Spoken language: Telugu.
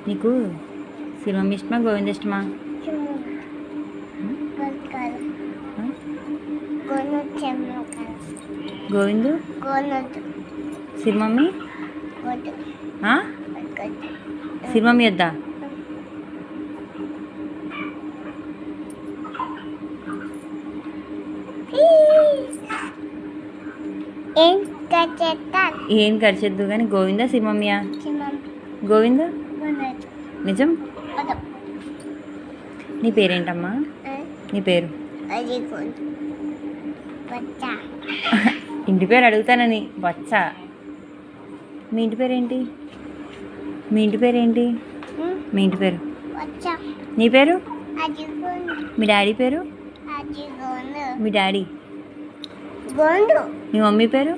నీకు శివమ్మ ఇష్టమా గోవింద ఇష్టమా? గోవిందు శివమమ్మీ శివమమ్మీ వద్దా? ఏం ఖర్చొద్దు కానీ గోవిందా శివమమ్మీయా? గోవింద నిజం. నీ పేరేంటమ్మా? నీ పేరు ఇంటి పేరు అడుగుతానని బచ్చ. మీ ఇంటి పేరేంటి? మీ ఇంటి పేరేంటి? మీ ఇంటి పేరు? నీ పేరు? మీ డాడీ పేరు? మీ డాడీ. మీ మమ్మీ పేరు?